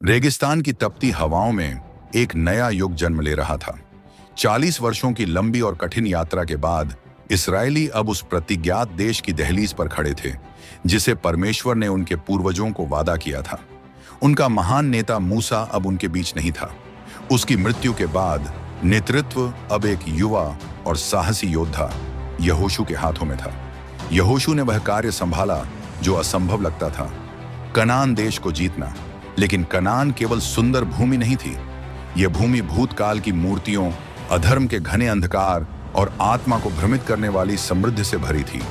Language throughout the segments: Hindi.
रेगिस्तान की तपती हवाओं में एक नया युग जन्म ले रहा था। 40 वर्षों की लंबी और कठिन यात्रा के बाद इसराइली अब उस प्रतिज्ञात देश की दहलीज पर खड़े थे, जिसे परमेश्वर ने उनके पूर्वजों को वादा किया था। उनका महान नेता मूसा अब उनके बीच नहीं था। उसकी मृत्यु के बाद नेतृत्व अब एक युवा और साहसी योद्धा यहोशू के हाथों में था। यहोशू ने वह कार्य संभाला जो असंभव लगता था, कनान देश को जीतना। लेकिन कनान केवल सुंदर भूमि नहीं थी। यह भूमि भूतकाल की मूर्तियों, अधर्म के घने अंधकार और आत्मा को भ्रमित करने वाली समृद्धि से भरी थी।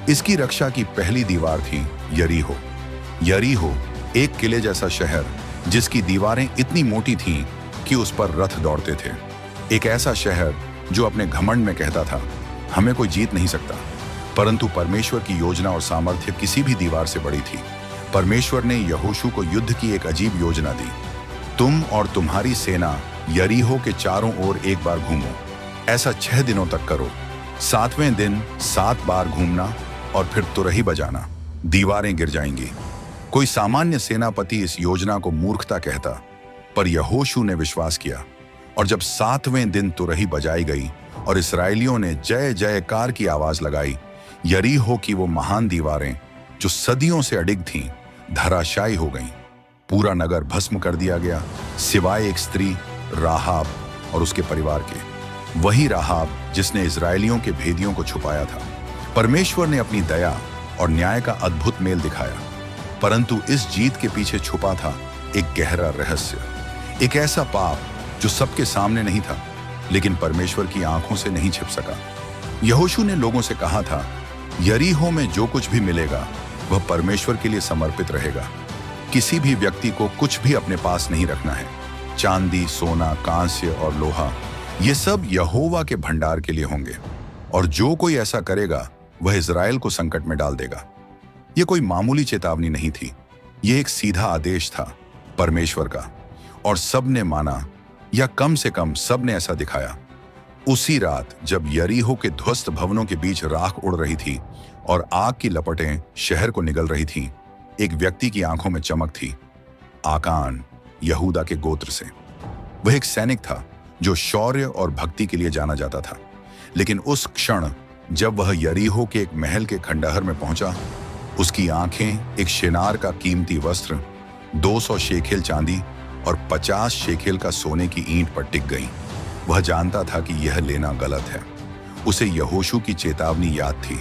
इसकी रक्षा की पहली दीवार थी यरीहो। यरीहो एक किले जैसा शहर, जिसकी दीवारें इतनी मोटी थीं कि उस पर रथ दौड़ते थे। एक ऐसा शहर जो अपने घमंड में कहता था, हमें कोई जीत नहीं सकता। परंतु परमेश्वर की योजना और सामर्थ्य किसी भी दीवार से बड़ी थी। परमेश्वर ने यहोशू को युद्ध की एक अजीब योजना दी। तुम और तुम्हारी सेना यरीहो के चारों ओर एक बार घूमो। ऐसा 6 दिनों तक करो। 7वें दिन 7 बार घूमना और फिर तुरही बजाना। दीवारें गिर जाएंगी। कोई सामान्य सेनापति इस योजना को मूर्खता कहता, पर यहोशू ने विश्वास किया। और जब 7वें दिन तुरही बजाई गई और इसराइलियों ने जय जयकार की आवाज लगाई, यरीहो की वो महान दीवारें जो सदियों से अडिग थीं, धराशायी हो गईं। पूरा नगर भस्म कर दिया गया, सिवाय एक स्त्री राहाब और उसके परिवार के। वही राहाब जिसने इजरायलियों के भेदियों को छुपाया था। परमेश्वर ने अपनी दया और न्याय का अद्भुत मेल दिखाया, परंतु इस जीत के पीछे छुपा था एक गहरा रहस्य, एक ऐसा पाप जो सबके सामने नहीं था, लेकिन परमेश्वर की आंखों से नहीं छिप सका। यहोशू ने लोगों से कहा था, यरीहो में जो कुछ भी मिलेगा वह परमेश्वर के लिए समर्पित रहेगा। किसी भी व्यक्ति को कुछ भी अपने पास नहीं रखना है। चांदी, सोना, कांस्य और लोहा, ये सब यहोवा के भंडार के लिए होंगे, और जो कोई ऐसा करेगा वह इजराइल को संकट में डाल देगा। यह कोई मामूली चेतावनी नहीं थी, यह एक सीधा आदेश था परमेश्वर का, और सबने माना, या कम से कम सबने ऐसा दिखाया। उसी रात जब यरीहो के ध्वस्त भवनों के बीच राख उड़ रही थी और आग की लपटें शहर को निगल रही थीं, एक व्यक्ति की आंखों में चमक थी। आकान, यहूदा के गोत्र से। वह एक सैनिक था जो शौर्य और भक्ति के लिए जाना जाता था। लेकिन उस क्षण जब वह यरीहो के एक महल के खंडहर में पहुंचा, उसकी आंखें एक शिनार का कीमती वस्त्र, 200 शेकेल चांदी और 50 शेकेल का सोने की ईंट पर टिक गईं। वह जानता था कि यह लेना गलत है। उसे यहोशू की चेतावनी याद थी,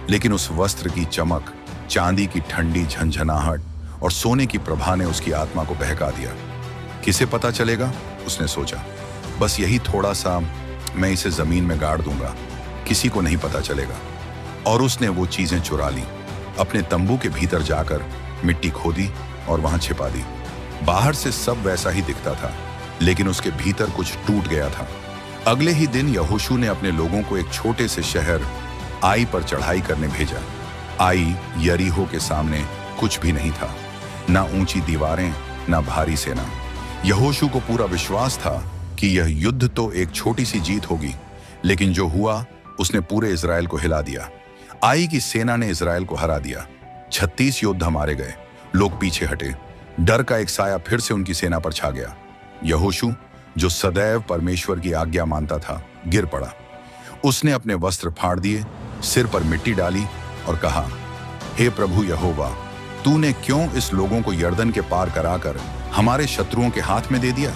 लेकिन उस वस्त्र की चमक, चांदी की ठंडी झंझनाहट और सोने की प्रभा ने उसकी आत्मा को बहका दिया। किसे पता चलेगा, उसने सोचा। बस यही थोड़ा सा, मैं इसे जमीन में गाड़ दूंगा, किसी को नहीं पता चलेगा। और उसने वो चीजें चुरा ली, अपने तंबू के भीतर जाकर मिट्टी खोदी और वहां छिपा दी। बाहर से सब वैसा ही दिखता था, लेकिन उसके भीतर कुछ टूट गया था। अगले ही दिन यहोशू ने अपने लोगों को एक छोटे से शहर आई पर चढ़ाई करने भेजा। आई यरीहो के सामने कुछ भी नहीं था, ना ऊंची दीवारें, ना भारी सेना। यहोशू को पूरा विश्वास था कि यह युद्ध तो एक छोटी सी जीत होगी, लेकिन जो हुआ उसने पूरे इजराइल को हिला दिया। आई की सेना ने इजराइल को हरा दिया। 36 योद्धा मारे गए। लोग पीछे हटे। डर का एक साया फिर से उनकी सेना पर छा गया। यहोशू, जो सदैव परमेश्वर की आज्ञा मानता था, गिर पड़ा। उसने अपने वस्त्र फाड़ दिए, सिर पर मिट्टी डाली और कहा, हे प्रभु यहोवा, तूने क्यों इस लोगों को यर्दन के पार कराकर हमारे शत्रुओं के हाथ में दे दिया?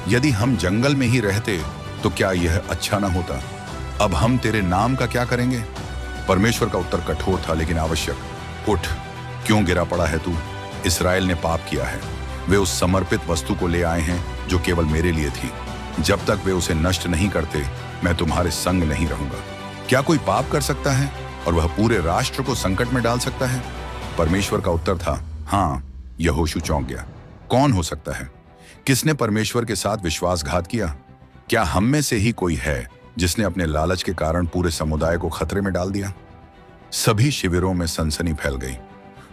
यदि हम जंगल में ही रहते तो क्या यह अच्छा न होता? अब हम तेरे नाम का क्या करेंगे? परमेश्वर का उत्तर कठोर था लेकिन आवश्यक। उठ, क्यों गिरा पड़ा है तू? इस्राएल ने पाप किया है। वे उस समर्पित वस्तु को ले आए हैं जो केवल मेरे लिए थी। जब तक वे उसे नष्ट नहीं करते, मैं तुम्हारे संग नहीं रहूंगा। क्या कोई पाप कर सकता है और वह पूरे राष्ट्र को संकट में डाल सकता है? परमेश्वर का उत्तर था, हाँ। यहोशू चौंक गया। कौन हो सकता है? किसने परमेश्वर के साथ विश्वासघात किया? क्या हम में से ही कोई है जिसने अपने लालच के कारण पूरे समुदाय को खतरे में डाल दिया? सभी शिविरों में सनसनी फैल गई।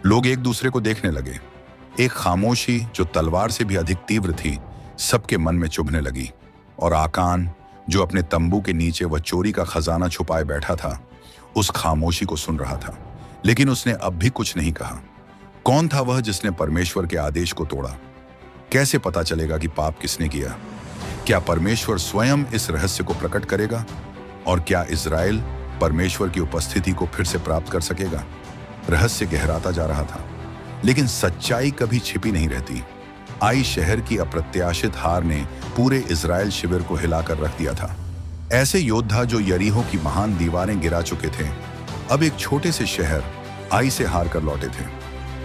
लोग एक दूसरे को देखने लगे। एक खामोशी जो तलवार से भी अधिक तीव्र थी, सबके मन में चुभने लगी। और आकान, जो अपने तंबू के नीचे वह चोरी का खजाना छुपाए बैठा था, उस खामोशी को सुन रहा था, लेकिन उसने अब भी कुछ नहीं कहा। कौन था वह जिसने परमेश्वर के आदेश को तोड़ा? कैसे पता चलेगा कि पाप किसने किया? क्या परमेश्वर स्वयं इस रहस्य को प्रकट करेगा? और क्या इज़राइल परमेश्वर की उपस्थिति को फिर से प्राप्त कर सकेगा? रहस्य गहराता जा रहा था, लेकिन सच्चाई कभी छिपी नहीं रहती। आई शहर की अप्रत्याशित हार ने पूरे इज़राइल शिविर को हिलाकर रख दिया था। ऐसे योद्धा जो यरीहो की महान दीवारें गिरा चुके थे, अब एक छोटे से शहर आई से हार कर लौटे थे।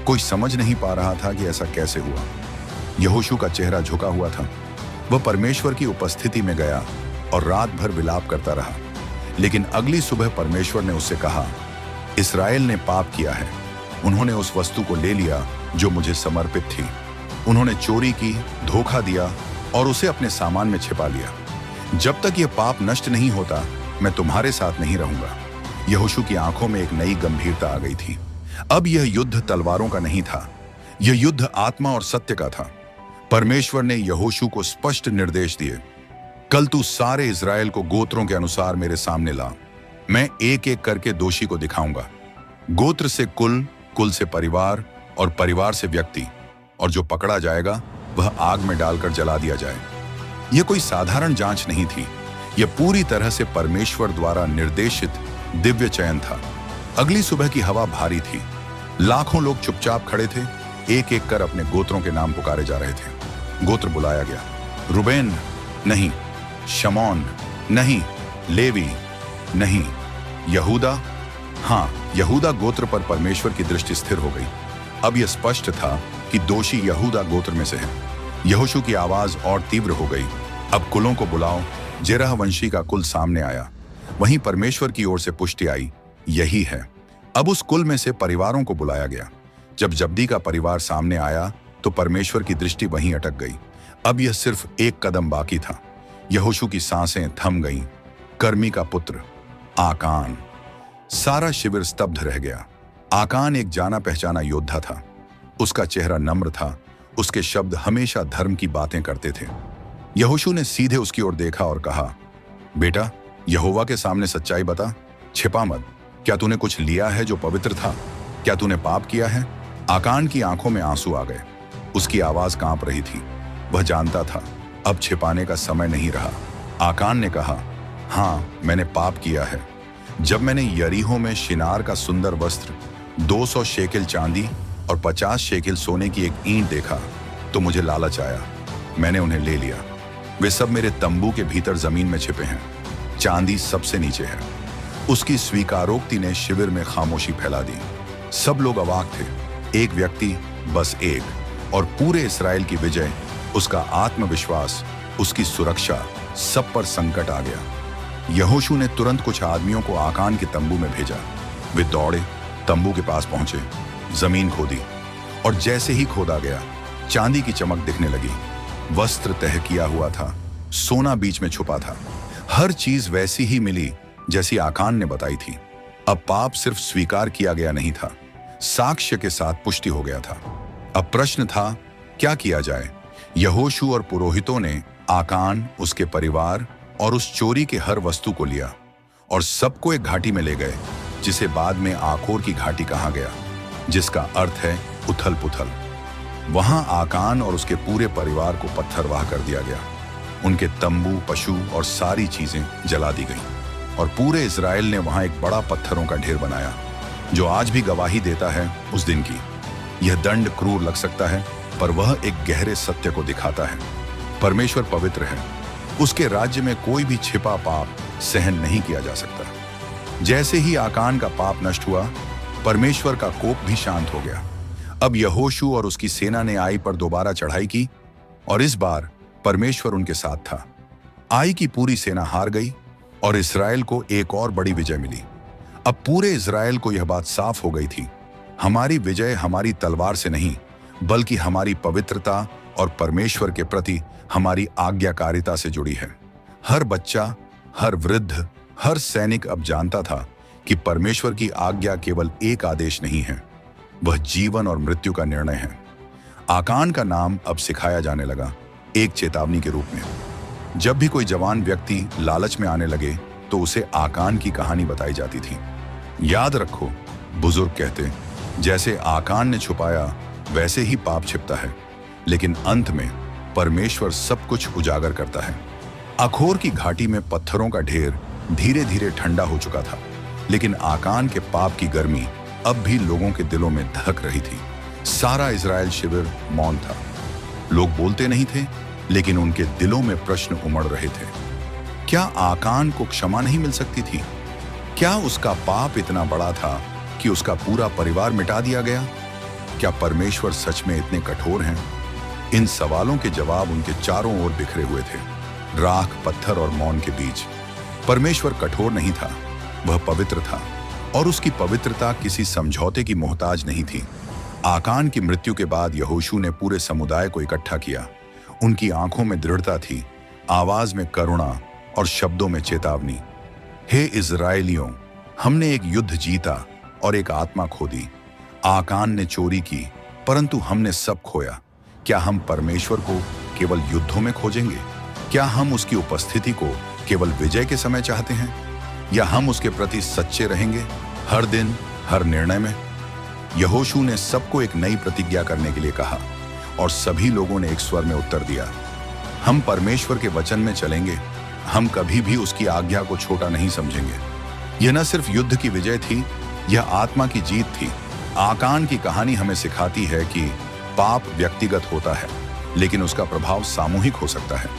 कोई समझ नहीं पा रहा था कि ऐसा कैसे हुआ। यहोशू का चेहरा झुका हुआ था। वह परमेश्वर की उपस्थिति में गया और रात भर विलाप करता रहा। लेकिन अगली सुबह परमेश्वर ने उससे कहा, इस्राएल ने पाप किया है। उन्होंने उस वस्तु को ले लिया जो मुझे समर्पित थी। उन्होंने चोरी की, धोखा दिया और उसे अपने सामान में छिपा लिया। जब तक यह पाप नष्ट नहीं होता, मैं तुम्हारे साथ नहीं रहूंगा। यहोशू की आंखों में एक नई गंभीरता आ गई थी। अब यह युद्ध तलवारों का नहीं था, यह युद्ध आत्मा और सत्य का था। परमेश्वर ने यहोशू को स्पष्ट निर्देश दिए, कल तू सारे इज़राइल को गोत्रों के अनुसार मेरे सामने ला। मैं एक एक करके दोषी को दिखाऊंगा। गोत्र से कुल, कुल से परिवार और परिवार से व्यक्ति, और जो पकड़ा जाएगा वह आग में डालकर जला दिया जाए। यह कोई साधारण जांच नहीं थी, यह पूरी तरह से परमेश्वर द्वारा निर्देशित दिव्य चयन था। अगली सुबह की हवा भारी थी। लाखों लोग चुपचाप खड़े थे, एक एक कर अपने गोत्रों के नाम पुकारे जा रहे थे। गोत्र बुलाया गया। रूबेन नहीं, शमौन नहीं, लेवी नहीं, यहूदा, हाँ, यहूदा गोत्र पर परमेश्वर की दृष्टि स्थिर हो गई। अब यह स्पष्ट था कि दोषी यहूदा गोत्र में से है। यहोशू की आवाज और तीव्र हो गई, अब कुलों को बुलाओ। जेरह वंशी का कुल सामने आया। वहीं परमेश्वर की ओर से पुष्टि आई, यही है। अब उस कुल में से परिवारों को बुलाया गया। जब जब्दी का परिवार सामने आया तो परमेश्वर की दृष्टि वहीं अटक गई। अब यह सिर्फ एक कदम बाकी था। यहोशू की सांसें थम गईं। कर्मी का पुत्र आकान। सारा शिविर स्तब्ध रह गया। आकान एक जाना पहचाना योद्धा था। उसका चेहरा नम्र था, उसके शब्द हमेशा धर्म की बातें करते थे। यहोशू ने सीधे उसकी ओर देखा और कहा, बेटा, यहोवा के सामने सच्चाई बता, छिपा मत। क्या तूने कुछ लिया है जो पवित्र था? क्या तूने पाप किया है? आकान की आंखों में आंसू आ गए। उसकी आवाज कांप रही थी। वह जानता था अब छिपाने का समय नहीं रहा। आकान ने कहा, हाँ, मैंने पाप किया है। जब मैंने यरीहो में शिनार का सुंदर वस्त्र, 200 शेकेल चांदी और 50 शेकेल सोने की एक ईंट देखा तो मुझे लालच आया। मैंने उन्हें ले लिया। वे सब मेरे तंबू के भीतर जमीन में छिपे हैं। चांदी सबसे नीचे है। उसकी स्वीकारोक्ति ने शिविर में खामोशी फैला दी। सब लोग अवाक थे। एक व्यक्ति, बस एक, और पूरे इस्राएल की विजय, उसका आत्मविश्वास, उसकी सुरक्षा, सब पर संकट आ गया। यहोशू ने तुरंत कुछ आदमियों को आकान के तंबू में भेजा। वे दौड़े, तंबू के पास पहुंचे, जमीन खोदी, और जैसे ही खोदा गया, चांदी की चमक दिखने लगी। वस्त्र तह किया हुआ था, सोना बीच में छुपा था। हर चीज वैसी ही मिली जैसी आकान ने बताई थी। अब पाप सिर्फ स्वीकार किया गया नहीं था, साक्ष्य के साथ पुष्टि हो गया था। अब प्रश्न था, क्या किया जाए? यहोशू और पुरोहितों ने आकान, उसके परिवार और उस चोरी के हर वस्तु को लिया और सबको एक घाटी में ले गए, जिसे बाद में आकोर की घाटी कहा गया, जिसका अर्थ है उथल पुथल। वहां आकान और उसके पूरे परिवार को पत्थरवाह कर दिया गया। उनके तंबू, पशु और सारी चीजें जला दी गईं, और पूरे इज़राइल ने वहां एक बड़ा पत्थरों का ढेर बनाया, जो आज भी गवाही देता है उस दिन की। यह दंड क्रूर लग सकता है, पर वह एक गहरे सत्य को दिखाता है। परमेश्वर पवित्र है। उसके राज्य में कोई भी छिपा पाप सहन नहीं किया जा सकता। जैसे ही आकान का पाप नष्ट हुआ, परमेश्वर का कोप भी शांत हो गया। अब यहोशू और उसकी सेना ने आई पर दोबारा चढ़ाई की, और इस बार परमेश्वर उनके साथ था। आई की पूरी सेना हार गई और इस्राएल को एक और बड़ी विजय मिली। अब पूरे इस्राएल को यह बात साफ हो गई थी, हमारी विजय हमारी तलवार से नहीं, बल्कि हमारी पवित्रता और परमेश्वर के प्रति हमारी आज्ञाकारिता से जुड़ी है। हर बच्चा, हर वृद्ध, हर सैनिक अब जानता था कि परमेश्वर की आज्ञा केवल एक आदेश नहीं है, वह जीवन और मृत्यु का निर्णय है। आकान का नाम अब सिखाया जाने लगा, एक चेतावनी के रूप में। जब भी कोई जवान व्यक्ति लालच में आने लगे तो उसे आकान की कहानी बताई जाती थी। याद रखो, बुजुर्ग कहते, जैसे आकान ने छुपाया वैसे ही पाप छिपता है, लेकिन अंत में परमेश्वर सब कुछ उजागर करता है। अखोर की घाटी में पत्थरों का ढेर धीरे धीरे ठंडा हो चुका था, लेकिन आकान के पाप की गर्मी अब भी लोगों के दिलों में धड़क रही थी। सारा इजराइल शिविर मौन था। लोग बोलते नहीं थे, लेकिन उनके दिलों में प्रश्न उमड़ रहे थे। क्या आकान को क्षमा नहीं मिल सकती थी? क्या उसका पाप इतना बड़ा था कि उसका पूरा परिवार मिटा दिया गया? क्या परमेश्वर सच में इतने कठोर हैं? इन सवालों के जवाब उनके चारों ओर बिखरे हुए थे, राख, पत्थर और मौन के बीच। परमेश्वर कठोर नहीं था, वह पवित्र था, और उसकी पवित्रता किसी समझौते की मोहताज नहीं थी। आकान की मृत्यु के बाद यहोशू ने पूरे समुदाय को इकट्ठा किया। उनकी आंखों में दृढ़ता थी, आवाज में करुणा और शब्दों में चेतावनी। हे इजराइलियों, हमने एक युद्ध जीता और एक आत्मा खो दी। आकान ने चोरी की, परंतु हमने सब खोया। क्या हम परमेश्वर को केवल युद्धों में खोजेंगे? क्या हम उसकी उपस्थिति को केवल विजय के समय चाहते हैं, या हम उसके प्रति सच्चे रहेंगे हर दिन, हर निर्णय में? यहोशू ने सबको एक नई प्रतिज्ञा करने के लिए कहा, और सभी लोगों ने एक स्वर में उत्तर दिया, हम परमेश्वर के वचन में चलेंगे। हम कभी भी उसकी आज्ञा को छोटा नहीं समझेंगे। यह न सिर्फ युद्ध की विजय थी, यह आत्मा की जीत थी। आकान की कहानी हमें सिखाती है कि पाप व्यक्तिगत होता है, लेकिन उसका प्रभाव सामूहिक हो सकता है।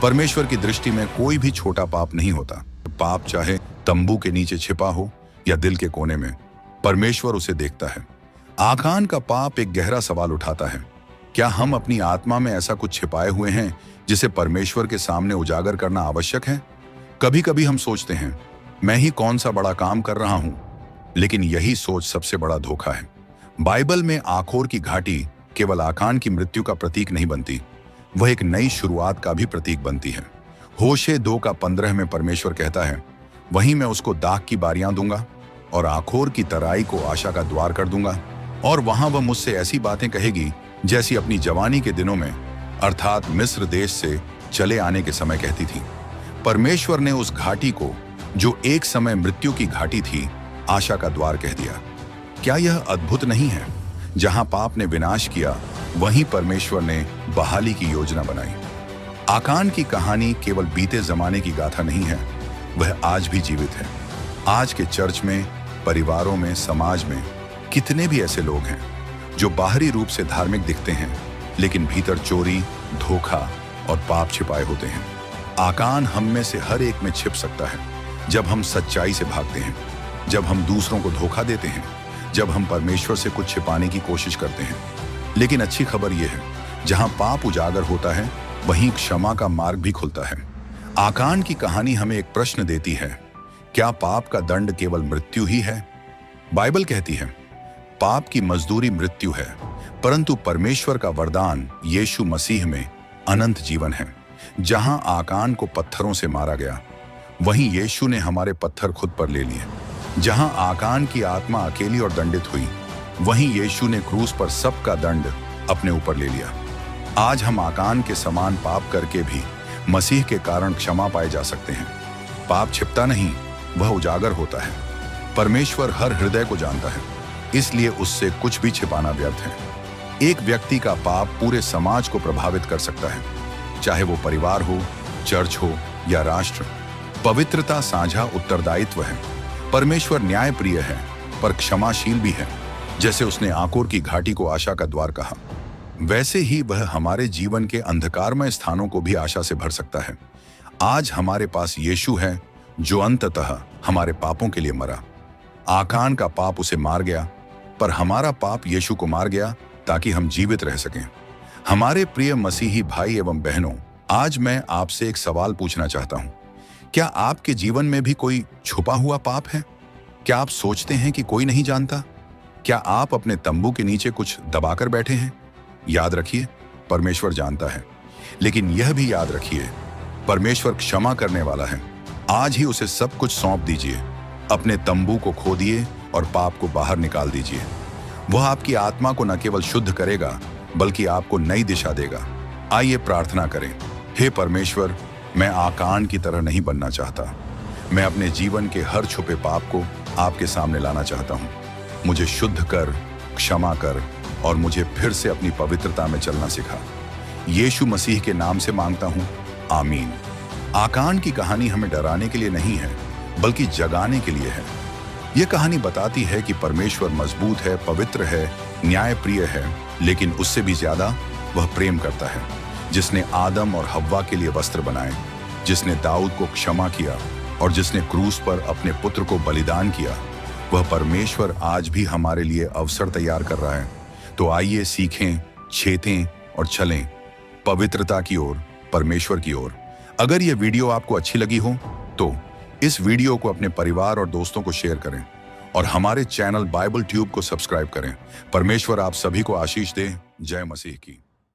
परमेश्वर की दृष्टि में कोई भी छोटा पाप नहीं होता। पाप चाहे तंबू के नीचे छिपा हो या दिल के कोने में, परमेश्वर उसे देखता है। आकान का पाप एक गहरा सवाल उठाता है, क्या हम अपनी आत्मा में ऐसा कुछ छिपाए हुए हैं जिसे परमेश्वर के सामने उजागर करना आवश्यक है? कभी कभी हम सोचते हैं, मैं ही कौन सा बड़ा काम कर रहा हूं, लेकिन यही सोच सबसे बड़ा धोखा है। बाइबल में आखोर की घाटी केवल आकान की मृत्यु का प्रतीक नहीं बनती, वह एक नई शुरुआत का भी प्रतीक बनती है। होशे 2:15 में परमेश्वर कहता है, वहीं मैं उसको दाख की बारियां दूंगा और आखोर की तराई को आशा का द्वार कर दूंगा, और वहां वह मुझसे ऐसी बातें कहेगी जैसी अपनी जवानी के दिनों में, अर्थात मिस्र देश से चले आने के समय कहती थी। परमेश्वर ने उस घाटी को, जो एक समय मृत्यु की घाटी थी, आशा का द्वार कह दिया। क्या यह अद्भुत नहीं है? जहां पाप ने विनाश किया, वहीं परमेश्वर ने बहाली की योजना बनाई। आकान की कहानी केवल बीते जमाने की गाथा नहीं है, वह आज भी जीवित है। आज के चर्च में, परिवारों में, समाज में कितने भी ऐसे लोग हैं जो बाहरी रूप से धार्मिक दिखते हैं, लेकिन भीतर चोरी, धोखा और पाप छिपाए होते हैं। आकान हम में से हर एक में छिप सकता है, जब हम सच्चाई से भागते हैं, जब हम दूसरों को धोखा देते हैं, जब हम परमेश्वर से कुछ छिपाने की कोशिश करते हैं। लेकिन अच्छी खबर यह है, जहां पाप उजागर होता है, वहीं क्षमा का मार्ग भी खुलता है। आकान की कहानी हमें एक प्रश्न देती है, क्या पाप का दंड केवल मृत्यु ही है? बाइबल कहती है, पाप की मजदूरी मृत्यु है, परंतु परमेश्वर का वरदान यीशु मसीह में अनंत जीवन है। जहां आकान को पत्थरों से मारा गया, वहीं यीशु ने हमारे पत्थर खुद पर ले लिए। जहां आकान की आत्मा अकेली और दंडित हुई, वहीं यीशु ने क्रूस पर सबका दंड अपने ऊपर ले लिया। आज हम आकान के समान पाप करके भी मसीह के कारण क्षमा पाए जा सकते हैं। पाप छिपता नहीं, वह उजागर होता है। परमेश्वर हर हृदय को जानता है, इसलिए उससे कुछ भी छिपाना व्यर्थ है। एक व्यक्ति का पाप पूरे समाज को प्रभावित कर सकता है, चाहे वो परिवार हो, चर्च हो या राष्ट्र। पवित्रता साझा उत्तरदायित्व है। परमेश्वर न्यायप्रिय है, पर क्षमाशील भी है। जैसे उसने आकोर की घाटी को आशा का द्वार कहा, वैसे ही वह हमारे जीवन के अंधकारमय स्थानों को भी आशा से भर सकता है। आज हमारे पास यीशु है, जो अंततः हमारे पापों के लिए मरा। आकान का पाप उसे मार गया, पर हमारा पाप यीशु को मार गया ताकि हम जीवित रह सकें। हमारे प्रिय मसीही भाई एवं बहनों, आज मैं आपसे एक सवाल पूछना चाहता हूं। क्या आपके जीवन में भी कोई छुपा हुआ पाप है? क्या आप सोचते हैं कि कोई नहीं जानता? क्या आप अपने तंबू के नीचे कुछ दबाकर बैठे हैं? याद रखिए, परमेश्वर जानता है, लेकिन यह भी याद रखिए, परमेश्वर क्षमा करने वाला है। आज ही उसे सब कुछ सौंप दीजिए। अपने तंबू को खोदिए और पाप को बाहर निकाल दीजिए। वह आपकी आत्मा को न केवल शुद्ध करेगा, बल्कि आपको नई दिशा देगा। आइए प्रार्थना करें। हे परमेश्वर, मैं आकान की तरह नहीं बनना चाहता। मैं अपने जीवन के हर छुपे पाप को आपके सामने लाना चाहता हूँ। मुझे शुद्ध कर, क्षमा कर और मुझे फिर से अपनी पवित्रता में चलना सिखा। यीशु मसीह के नाम से मांगता हूँ, आमीन। आकान की कहानी हमें डराने के लिए नहीं है, बल्कि जगाने के लिए है। यह कहानी बताती है कि परमेश्वर मजबूत है, पवित्र है, न्यायप्रिय है, लेकिन उससे भी ज्यादा वह प्रेम करता है। जिसने आदम और हव्वा के लिए वस्त्र बनाए, जिसने दाऊद को क्षमा किया और जिसने क्रूस पर अपने पुत्र को बलिदान किया, वह परमेश्वर आज भी हमारे लिए अवसर तैयार कर रहा है। तो आइए सीखें, छेतें और चलें पवित्रता की ओर, परमेश्वर की ओर। अगर यह वीडियो आपको अच्छी लगी हो तो इस वीडियो को अपने परिवार और दोस्तों को शेयर करें और हमारे चैनल बाइबल ट्यूब को सब्सक्राइब करें। परमेश्वर आप सभी को आशीष दे। जय मसीह की।